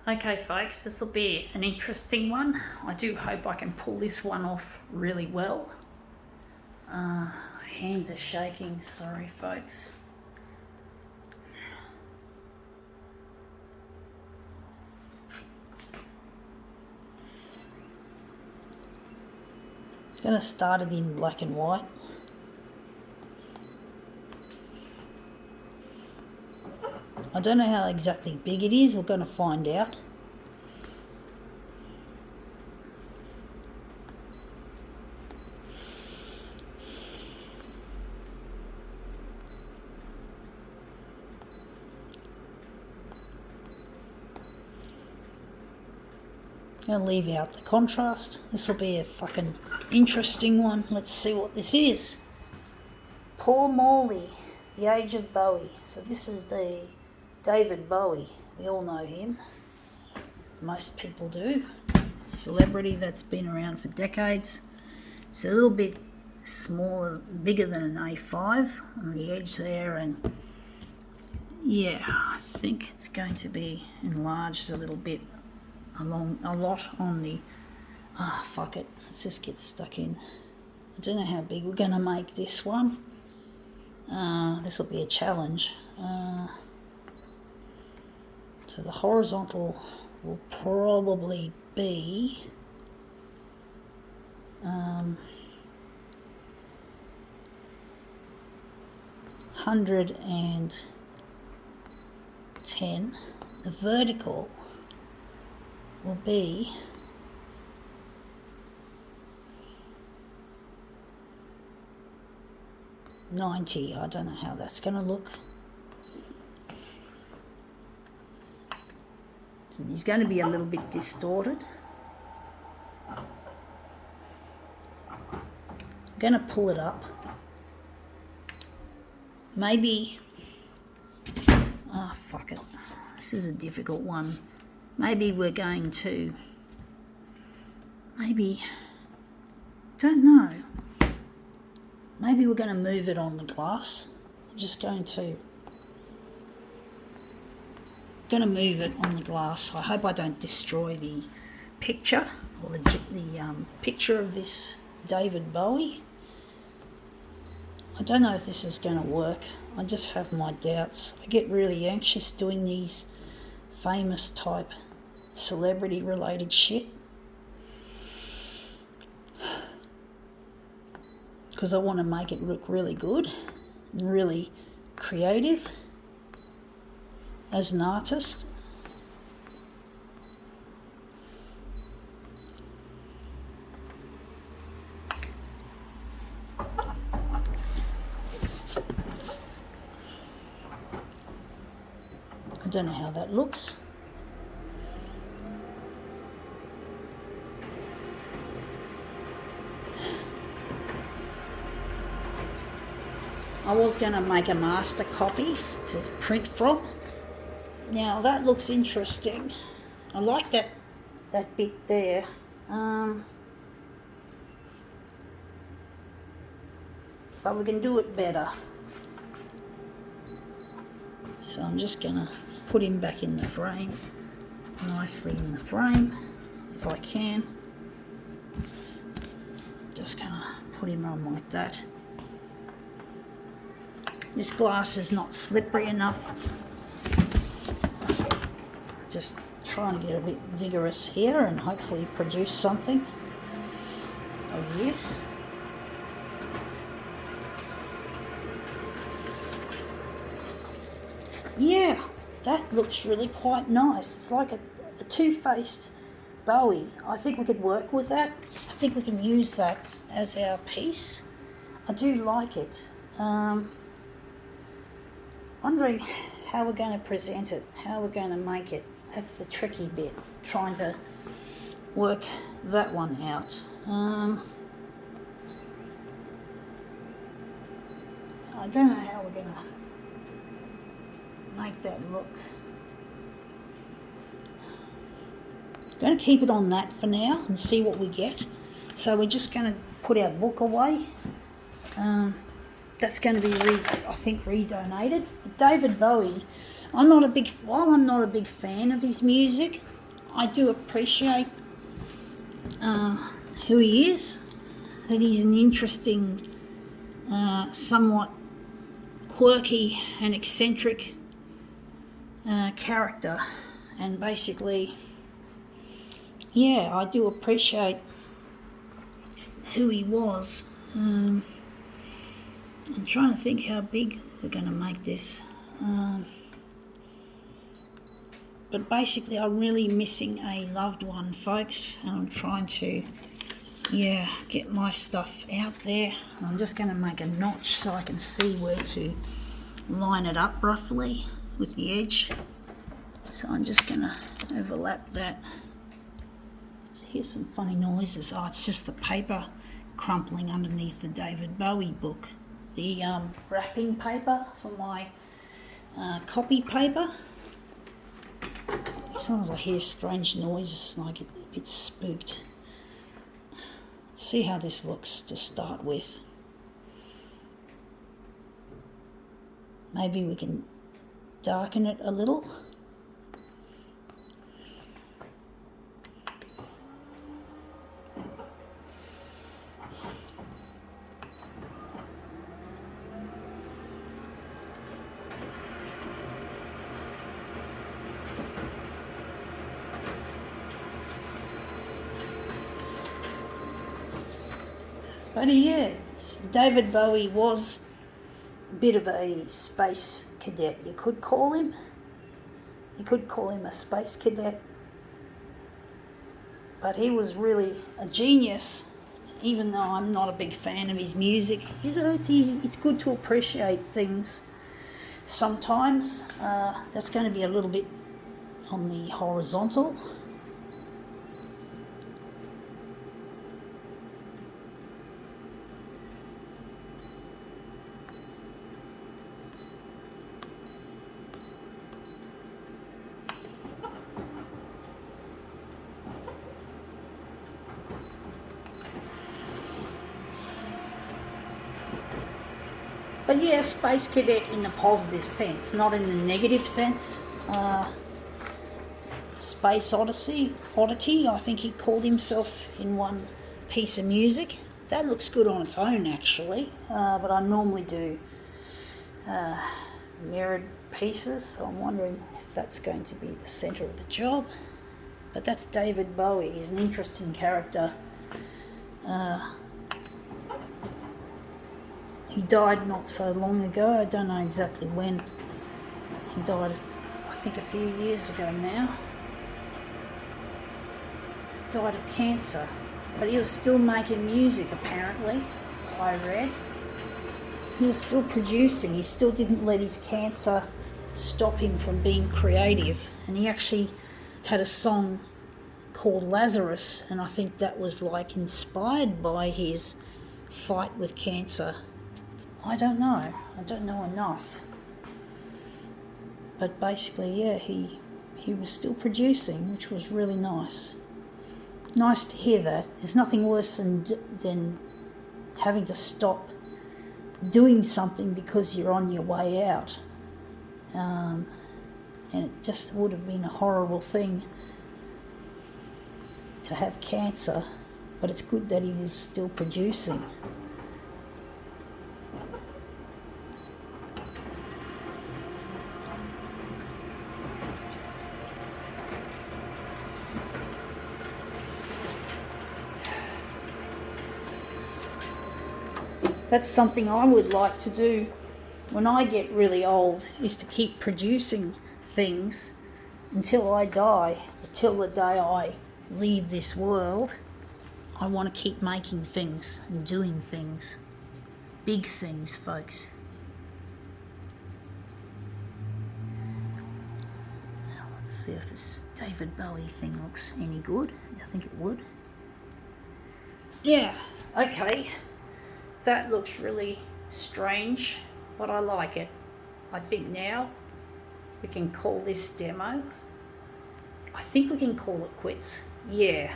Okay folks, this will be an interesting one. I do hope I can pull this one off really well. Hands are shaking, sorry folks. It's going to start it in black and white. I don't know how exactly big it is, we're going to find out. I'm going to leave out the contrast. This will be a fucking interesting one. Let's see what this is. Paul Morley, The Age of Bowie. So this is the David Bowie. We all know him. Most people do. Celebrity that's been around for decades. It's a little bit smaller, bigger than an A5 on the edge there, and yeah, I think it's going to be enlarged a little bit along a lot on the fuck it, let's just get stuck in. I don't know how big we're going to make this one. This will be a challenge. So the horizontal will probably be 110. The vertical will be 90. I don't know how that's going to look. So he's going to be a little bit distorted. I'm going to pull it up. Maybe, fuck it. This is a difficult one. Maybe we're going to, don't know. Maybe we're going to move it on the glass. I'm just going to move it on the glass. I hope I don't destroy the picture or the picture of this David Bowie. I don't know if this is going to work. I just have my doubts. I get really anxious doing these famous type celebrity related shit because I want to make it look really good and really creative as an artist. I don't know how that looks. I was going to make a master copy to print from. Now that looks interesting. I like that bit there. But we can do it better. So I'm just going to put him back in the frame, nicely in the frame, if I can. Just going to put him on like that. This glass is not slippery enough. Just trying to get a bit vigorous here and hopefully produce something of use. Yeah, that looks really quite nice. It's like a two-faced Bowie. I think we could work with that. I think we can use that as our piece. I do like it. Wondering how we're going to present it, how we're going to make it. That's the tricky bit, trying to work that one out. I don't know how we're going to make that look. Going to keep it on that for now and see what we get. So we're just going to put our book away. That's going to be, I think, redonated. David Bowie, while I'm not a big fan of his music, I do appreciate who he is, that he's an interesting, somewhat quirky and eccentric character, and basically, yeah, I do appreciate who he was. I'm trying to think how big we're going to make this. But basically, I'm really missing a loved one, folks, and I'm trying to, yeah, get my stuff out there. I'm just going to make a notch so I can see where to line it up roughly with the edge. So I'm just going to overlap that. Here's some funny noises. Oh, it's just the paper crumpling underneath the David Bowie book. The wrapping paper for my copy paper. Sometimes I hear strange noises and I get a bit spooked. Let's see how this looks to start with. Maybe we can darken it a little. But yeah, David Bowie was a bit of a space cadet, you could call him. You could call him a space cadet. But he was really a genius, even though I'm not a big fan of his music. You know, it's easy, it's good to appreciate things sometimes. That's going to be a little bit on the horizontal. But yeah, Space Cadet in the positive sense, not in the negative sense. Space Oddity, I think he called himself in one piece of music. That looks good on its own, actually, but I normally do mirrored pieces, so I'm wondering if that's going to be the centre of the job. But that's David Bowie. He's an interesting character. He died not so long ago. I don't know exactly when. He died, I think, a few years ago now. Died of cancer. But he was still making music, apparently, I read. He was still producing. He still didn't let his cancer stop him from being creative. And he actually had a song called Lazarus, and I think that was like inspired by his fight with cancer. I don't know enough. But basically, yeah, he was still producing, which was really nice. Nice to hear that. There's nothing worse than having to stop doing something because you're on your way out. And it just would have been a horrible thing to have cancer, but it's good that he was still producing. That's something I would like to do when I get really old, is to keep producing things until I die, until the day I leave this world. I want to keep making things and doing things. Big things, folks. Now, let's see if this David Bowie thing looks any good. I think it would. Yeah, okay. That looks really strange, but I like it. I think now we can call this demo. I think we can call it quits. Yeah.